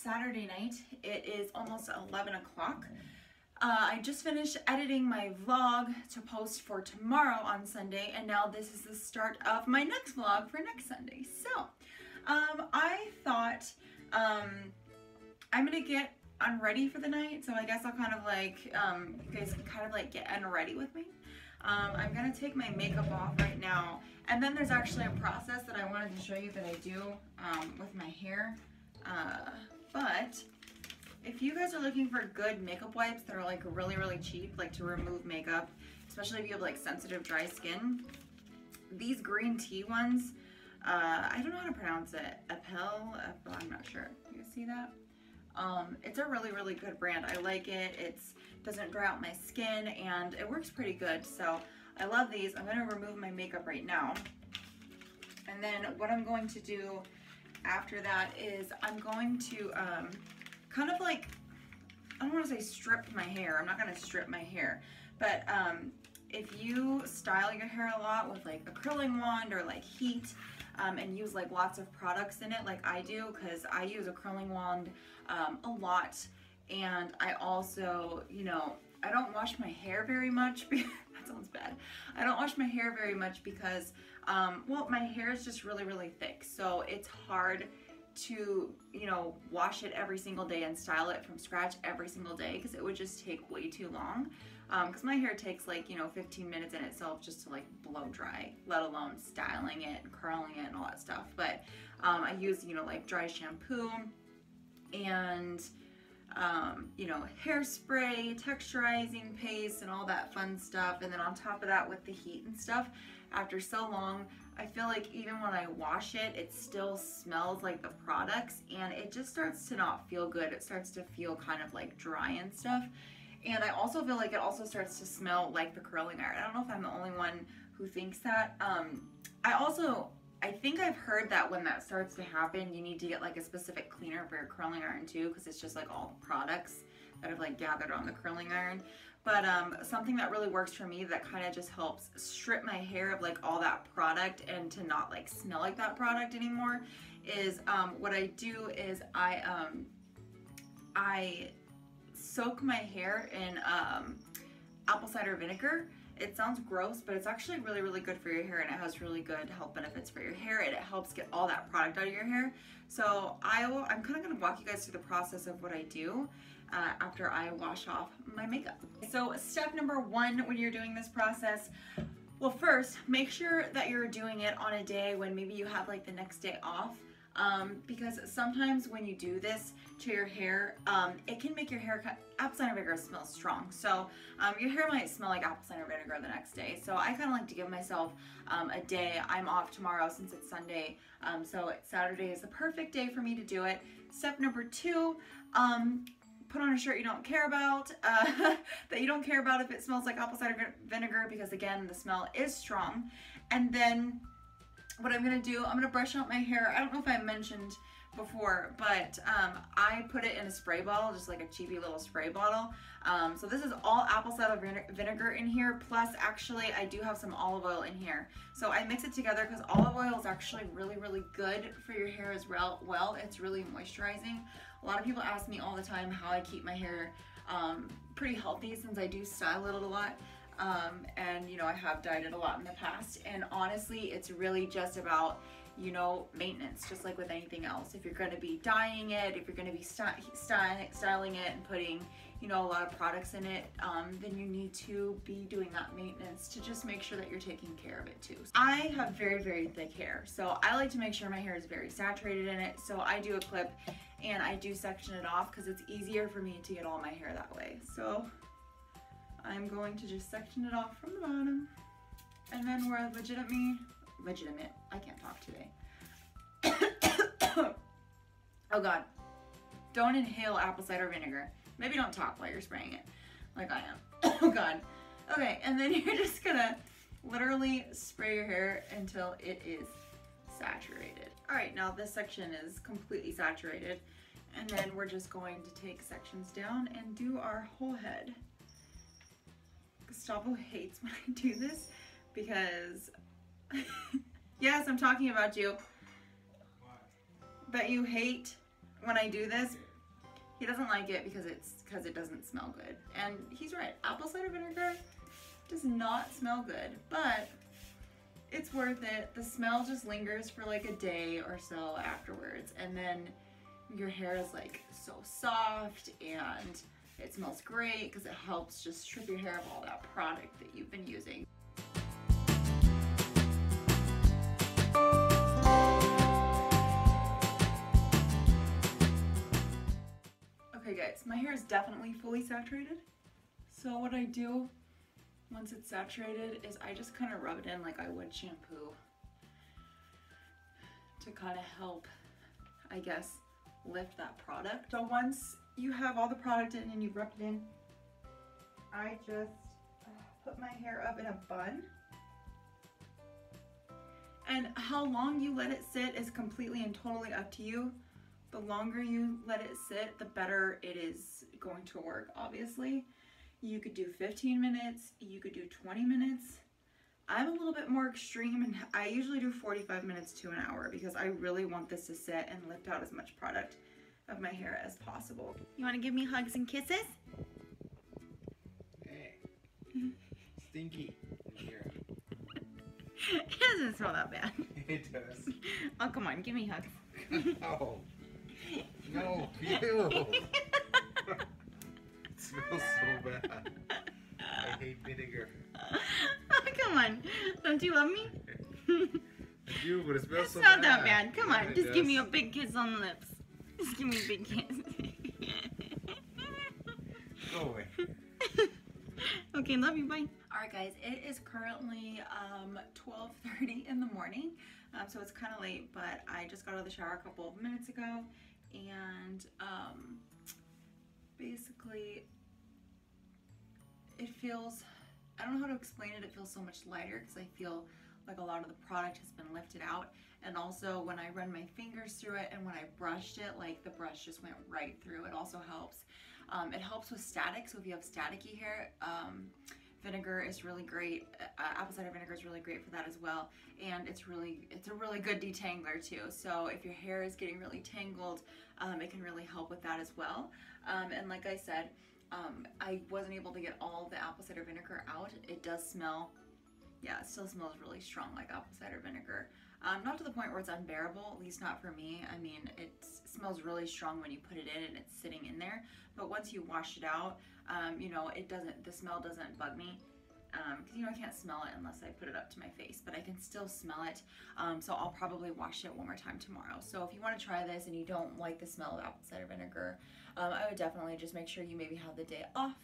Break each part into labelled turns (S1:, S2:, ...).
S1: Saturday night. It is almost 11 o'clock. I just finished editing my vlog to post for tomorrow on Sunday, and now this is the start of my next vlog for next Sunday. So, I thought I'm gonna get unready for the night, so I guess I'll kind of like, you guys can kind of like get unready with me. I'm gonna take my makeup off right now, and then there's actually a process that I wanted to show you that I do with my hair. But if you guys are looking for good makeup wipes that are like really cheap, like to remove makeup, especially if you have like sensitive dry skin, these green tea ones, I don't know how to pronounce it, I'm not sure. You see that? It's a really good brand. I like it. It doesn't dry out my skin and it works pretty good. So I love these. I'm going to remove my makeup right now. And then what I'm going to do after that is I'm going to kind of like, I don't want to say strip my hair. I'm not going to strip my hair. But if you style your hair a lot with like a curling wand or like heat, and use like lots of products in it like I do, because I use a curling wand a lot, and I also, you know, I don't wash my hair very much. That sounds bad. I don't wash my hair very much because well, my hair is just really thick, so it's hard to, you know, wash it every single day and style it from scratch every single day, because it would just take way too long. Because my hair takes like, you know, 15 minutes in itself just to like blow dry, let alone styling it and curling it and all that stuff. But I use, you know, like dry shampoo and you know, hairspray, texturizing paste and all that fun stuff. And then on top of that, with the heat and stuff, after so long, I feel like even when I wash it, it still smells like the products, and it just starts to not feel good. It starts to feel kind of like dry and stuff. And I also feel like it also starts to smell like the curling iron. I don't know if I'm the only one who thinks that. I think I've heard that when that starts to happen, you need to get like a specific cleaner for your curling iron too, because it's just like all products that have like gathered on the curling iron. But something that really works for me that kind of just helps strip my hair of like all that product and to not like smell like that product anymore is what I do is I soak my hair in apple cider vinegar. It sounds gross, but it's actually really good for your hair, and it has really good health benefits for your hair, and it helps get all that product out of your hair. So I'm kind of going to walk you guys through the process of what I do after I wash off my makeup. So step number one when you're doing this process, well, first, make sure that you're doing it on a day when maybe you have like the next day off. Because sometimes when you do this to your hair, it can make your hair, apple cider vinegar smells strong. So your hair might smell like apple cider vinegar the next day. So I kind of like to give myself a day. I'm off tomorrow since it's Sunday. So Saturday is the perfect day for me to do it. Step number two, put on a shirt you don't care about, that you don't care about if it smells like apple cider vinegar, because again, the smell is strong. And then what I'm gonna do, I'm gonna brush out my hair. I don't know if I mentioned before, but I put it in a spray bottle, just like a cheapy little spray bottle. So this is all apple cider vinegar in here, plus actually I do have some olive oil in here. So I mix it together because olive oil is actually really good for your hair as well. It's really moisturizing. A lot of people ask me all the time how I keep my hair pretty healthy, since I do style it a lot. And you know, I have dyed it a lot in the past, and honestly it's really just about, you know, maintenance, just like with anything else. If you're going to be dyeing it, if you're going to be styling it and putting, you know, a lot of products in it, then you need to be doing that maintenance to just make sure that you're taking care of it too. I have very thick hair, so I like to make sure my hair is very saturated in it. So I do a clip and I do section it off because it's easier for me to get all my hair that way. So I'm going to just section it off from the bottom, and then we're legitimate, I can't talk today. Oh God, don't inhale apple cider vinegar. Maybe don't talk while you're spraying it, like I am. Oh God. Okay, and then you're just gonna literally spray your hair until it is saturated. All right, now this section is completely saturated, and then we're just going to take sections down and do our whole head. Gustavo hates when I do this because yes, I'm talking about you, but you hate when I do this He doesn't like it because it doesn't smell good. And he's right. Apple cider vinegar does not smell good, but it's worth it. The smell just lingers for like a day or so afterwards, and then your hair is like so soft and it smells great because it helps just strip your hair of all that product that you've been using. Okay guys, my hair is definitely fully saturated. So what I do once it's saturated is I just kind of rub it in like I would shampoo to kind of help, I guess, lift that product. So once you have all the product in and you rub it in, I just put my hair up in a bun. And how long you let it sit is completely and totally up to you. The longer you let it sit, the better it is going to work, obviously. You could do 15 minutes, you could do 20 minutes. I'm a little bit more extreme, and I usually do 45 minutes to an hour because I really want this to sit and lift out as much product of my hair as possible. You want to give me hugs and kisses?
S2: Hey, stinky in here.
S1: It doesn't smell that bad.
S2: It does.
S1: Oh, come on, give me hugs.
S2: No. No, ew. It smells so bad. I hate vinegar.
S1: Oh, come on. Don't you love me?
S2: I do, but it smells
S1: It's
S2: so
S1: not
S2: bad.
S1: that bad. Come on, just
S2: does.
S1: give me a big kiss on the lips. Just give me a big kiss.
S2: Go away.
S1: Okay, love you, bye. Alright guys, it is currently 12:30 in the morning, so it's kind of late, but I just got out of the shower a couple of minutes ago, and basically it feels, I don't know how to explain it, it feels so much lighter because I feel like a lot of the product has been lifted out, and also when I run my fingers through it and when I brushed it, like the brush just went right through. It also helps. It helps with static, so if you have staticky hair, vinegar is really great. Apple cider vinegar is really great for that as well, and it's a really good detangler too. So if your hair is getting really tangled, it can really help with that as well. And like I said, I wasn't able to get all the apple cider vinegar out. It does smell, yeah, it still smells really strong like apple cider vinegar. Not to the point where it's unbearable, at least not for me. I mean, it smells really strong when you put it in and it's sitting in there. But once you wash it out, you know, the smell doesn't bug me. Because, you know, I can't smell it unless I put it up to my face, but I can still smell it. So I'll probably wash it one more time tomorrow. So if you want to try this and you don't like the smell of apple cider vinegar, I would definitely just make sure you maybe have the day off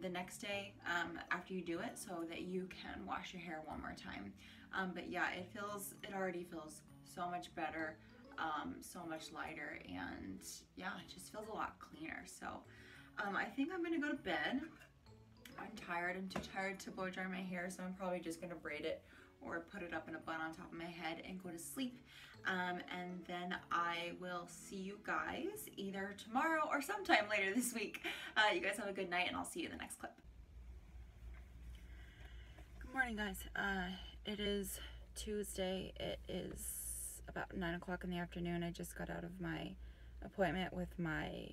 S1: the next day after you do it so that you can wash your hair one more time. But yeah, it already feels so much better, so much lighter, and yeah, it just feels a lot cleaner. So I think I'm gonna go to bed. I'm tired. I'm too tired to blow dry my hair, so I'm probably just gonna braid it or put it up in a bun on top of my head and go to sleep. And then I will see you guys either tomorrow or sometime later this week. You guys have a good night, and I'll see you in the next clip. Good morning, guys. It is Tuesday. It is about 9 o'clock in the afternoon. I just got out of my appointment with my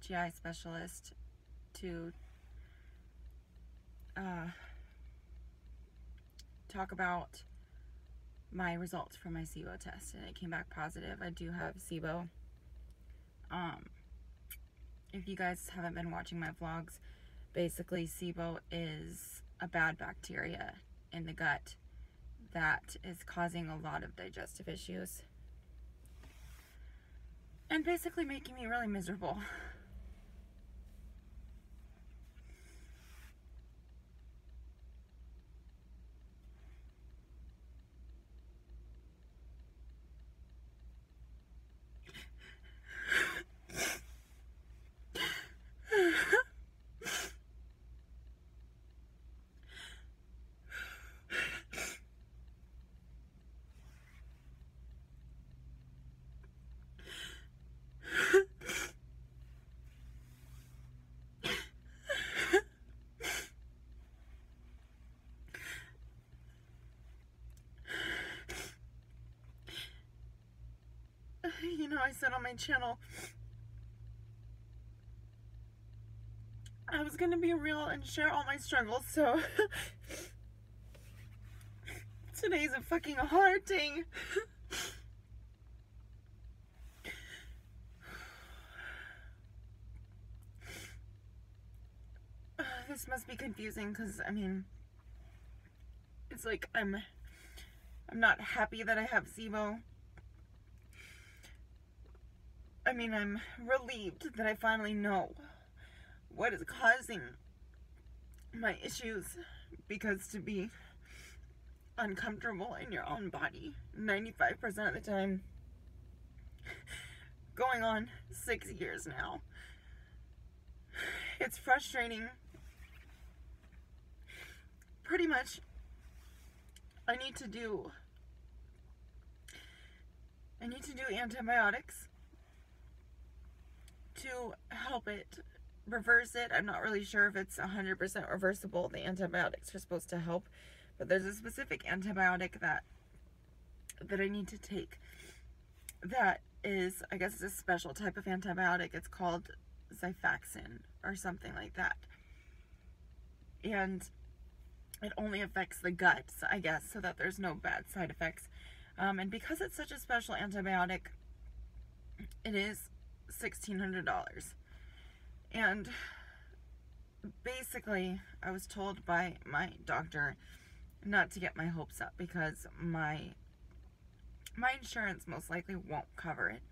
S1: GI specialist to talk about my results from my SIBO test, and it came back positive. I do have SIBO. If you guys haven't been watching my vlogs, basically SIBO is a bad bacteria in the gut that is causing a lot of digestive issues and basically making me really miserable. You know, I said on my channel
S3: gonna be real and share all my struggles, so today's a fucking hard day. This must be confusing because, I mean, it's like I'm not happy that I have SIBO. I mean, I'm relieved that I finally know what is causing my issues, because to be uncomfortable in your own body 95% of the time, going on 6 years now, it's frustrating. Pretty much, I need to do antibiotics to help it reverse it. I'm not really sure if it's 100% reversible. The antibiotics are supposed to help, but there's a specific antibiotic that I need to take that is, I guess, it's a special type of antibiotic. It's called Xifaxan or something like that, and it only affects the gut, I guess, so that there's no bad side effects. And because it's such a special antibiotic, it is $1,600. And basically, I was told by my doctor not to get my hopes up because my insurance most likely won't cover it.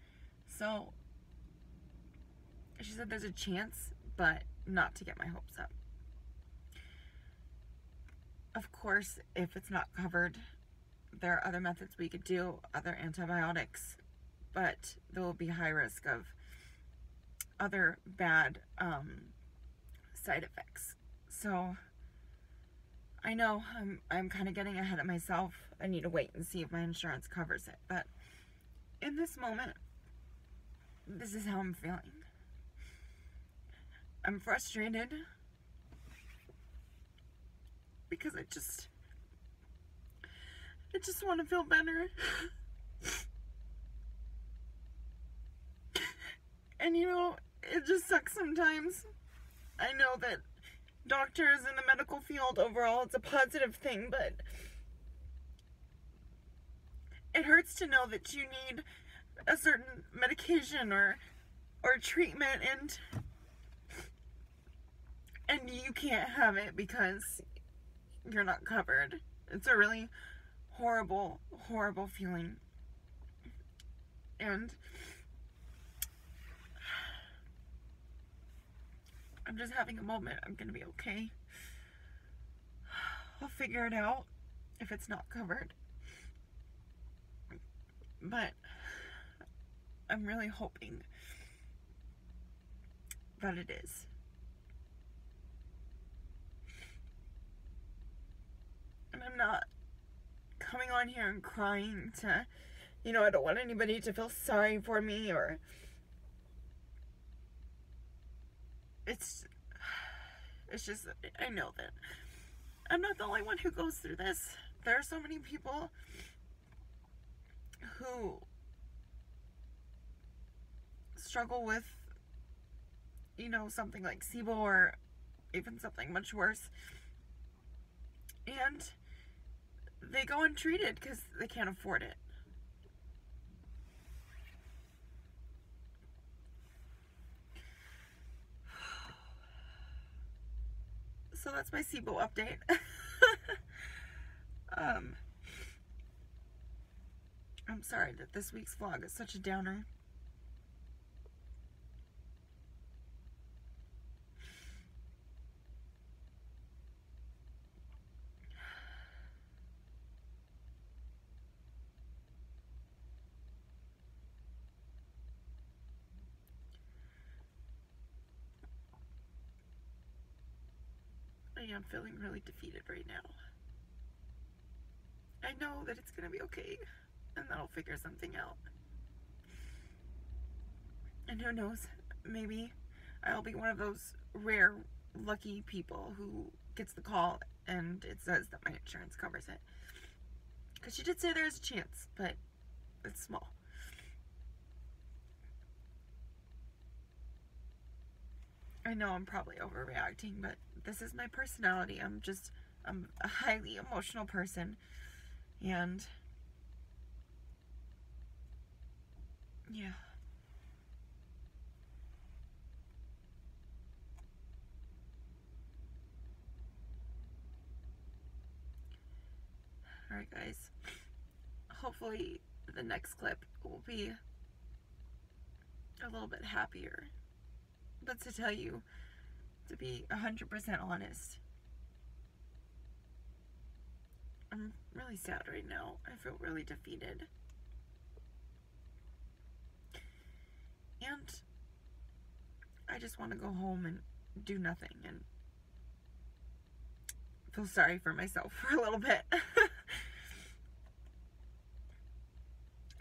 S3: So she said there's a chance, but not to get my hopes up. Of course, if it's not covered, there are other methods we could do, other antibiotics, but there will be high risk of other bad side effects. So I know I'm kind of getting ahead of myself. I need to wait and see if my insurance covers it. But in this moment, this is how I'm feeling. I'm frustrated because I just want to feel better. And you know, it just sucks sometimes. I know that doctors in the medical field overall, it's a positive thing, but it hurts to know that you need a certain medication or treatment and you can't have it because you're not covered. It's a really horrible, horrible feeling. And I'm just having a moment. I'm gonna be okay. I'll figure it out if it's not covered. But I'm really hoping that it is. And I'm not coming on here and crying to, you know, I don't want anybody to feel sorry for me, or it's just, I know that I'm not the only one who goes through this. There are so many people who struggle with, you know, something like SIBO or even something much worse, and they go untreated because they can't afford it. So that's my SIBO update. I'm sorry that this week's vlog is such a downer. I am feeling really defeated right now. I know that it's gonna be okay, and that I'll figure something out. And who knows, maybe I'll be one of those rare, lucky people who gets the call and it says that my insurance covers it. Because she did say there's a chance, but it's small. I know I'm probably overreacting, but this is my personality. I'm a highly emotional person, and yeah. Alright guys, hopefully the next clip will be a little bit happier, but to tell you, to be 100% honest, I'm really sad right now. I feel really defeated. And I just want to go home and do nothing and feel sorry for myself for a little bit.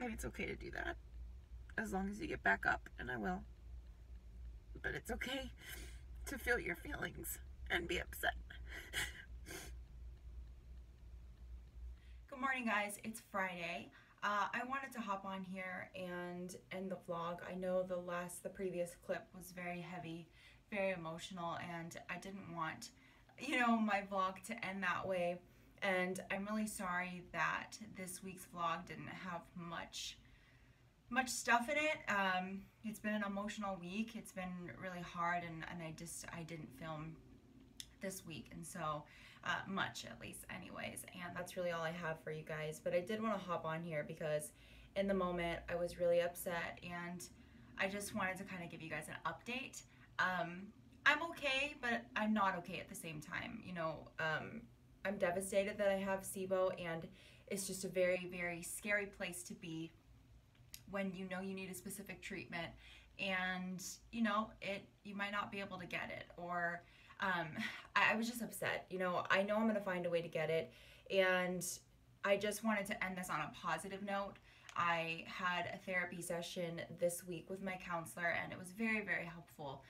S3: And it's okay to do that, as long as you get back up, and I will. But it's okay to feel your feelings and be upset.
S1: Good morning, guys. It's Friday. I wanted to hop on here and end the vlog. I know the previous clip was very heavy, very emotional, and I didn't want, my vlog to end that way. And I'm really sorry that this week's vlog didn't have much stuff in it. It's been an emotional week. It's been really hard, and I didn't film this week, and so much, at least anyways, and that's really all I have for you guys. But I did want to hop on here because in the moment I was really upset, and I just wanted to kind of give you guys an update. I'm okay, but I'm not okay at the same time. I'm devastated that I have SIBO, and it's just a very, very scary place to be when you know you need a specific treatment, and you might not be able to get it, or I was just upset. I know I'm gonna find a way to get it, and I just wanted to end this on a positive note. I had a therapy session this week with my counselor, and it was very, very helpful.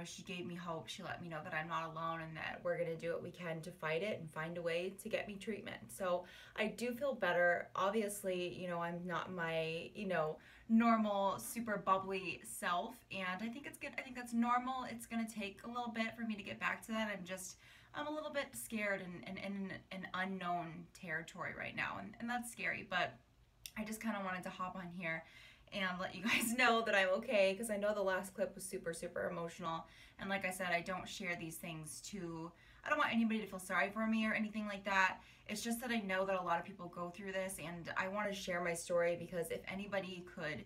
S1: She gave me hope. She let me know that I'm not alone, and that we're gonna do what we can to fight it and find a way to get me treatment. So I do feel better. Obviously, I'm not my, normal, super bubbly self, and I think it's good. I think that's normal. It's gonna take a little bit for me to get back to that. I'm a little bit scared and in an unknown territory right now, and that's scary, but I just kind of wanted to hop on here and let you guys know that I'm okay, because I know the last clip was super, super emotional, and like I said, I don't share these things I don't want anybody to feel sorry for me or anything like that. It's just that I know that a lot of people go through this, and I want to share my story, because if anybody could,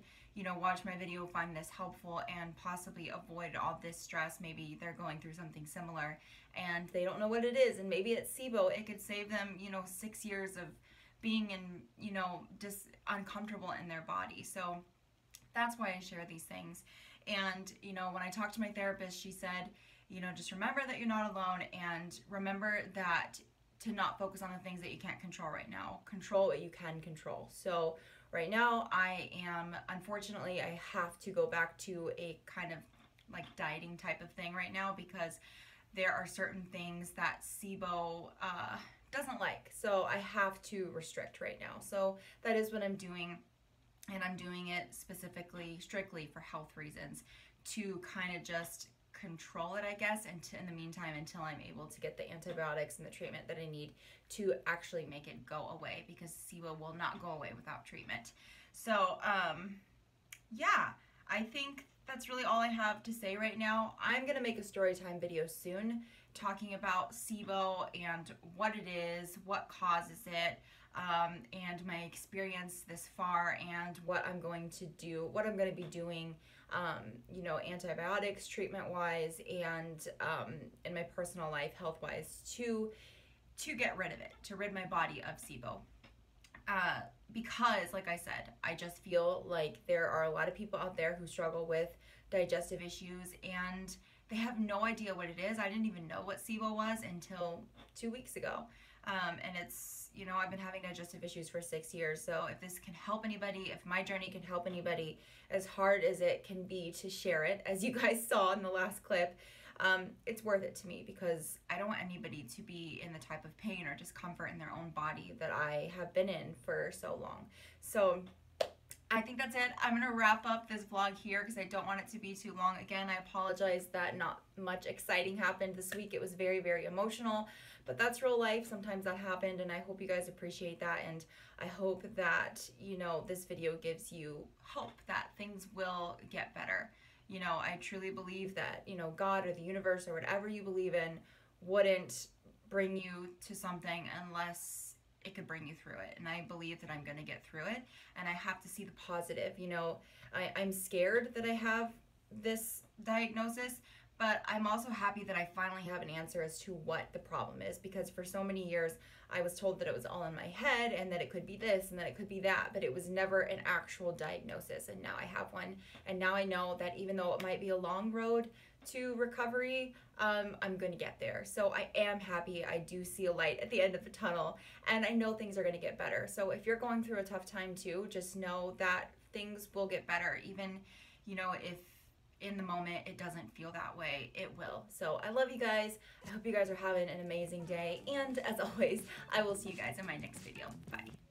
S1: watch my video, find this helpful, and possibly avoid all this stress, maybe they're going through something similar, and they don't know what it is, and maybe it's SIBO, it could save them, 6 years of being in, just uncomfortable in their body. So that's why I share these things. And, when I talked to my therapist, she said, just remember that you're not alone, and remember that to not focus on the things that you can't control right now. Control what you can control. So right now unfortunately, I have to go back to a kind of like dieting type of thing right now, because there are certain things that SIBO doesn't like. So I have to restrict right now. So that is what I'm doing. And I'm doing it strictly for health reasons, to kind of just control it, I guess, and in the meantime, until I'm able to get the antibiotics and the treatment that I need to actually make it go away, because SIBO will not go away without treatment. So, yeah, I think that's really all I have to say right now. I'm going to make a story time video soon talking about SIBO and what it is, what causes it, and my experience this far, and what I'm going to do, what I'm going to be doing, antibiotics treatment-wise, and in my personal life, health-wise, to get rid of it, to rid my body of SIBO. Because, like I said, I just feel like there are a lot of people out there who struggle with digestive issues, and they have no idea what it is. I didn't even know what SIBO was until 2 weeks ago. And it's, I've been having digestive issues for 6 years. So if this can help anybody, if my journey can help anybody, as hard as it can be to share it, as you guys saw in the last clip, it's worth it to me, because I don't want anybody to be in the type of pain or discomfort in their own body that I have been in for so long. So I think that's it. I'm going to wrap up this vlog here because I don't want it to be too long. Again, I apologize that not much exciting happened this week. It was very, very emotional, but that's real life. Sometimes that happened, and I hope you guys appreciate that, and I hope that, you know, this video gives you hope that things will get better. You know, I truly believe that, you know, God or the universe or whatever you believe in wouldn't bring you to something unless it could bring you through it. And I believe that I'm going to get through it, and I have to see the positive. You know, I'm scared that I have this diagnosis, but I'm also happy that I finally have an answer as to what the problem is, because for so many years I was told that it was all in my head and that it could be this and that it could be that, but it was never an actual diagnosis. And now I have one, and now I know that even though it might be a long road to recovery, I'm going to get there. So I am happy. I do see a light at the end of the tunnel, and I know things are going to get better. So if you're going through a tough time too, just know that things will get better. Even, you know, if in the moment it doesn't feel that way, it will. So I love you guys. I hope you guys are having an amazing day. And as always, I will see you guys in my next video. Bye.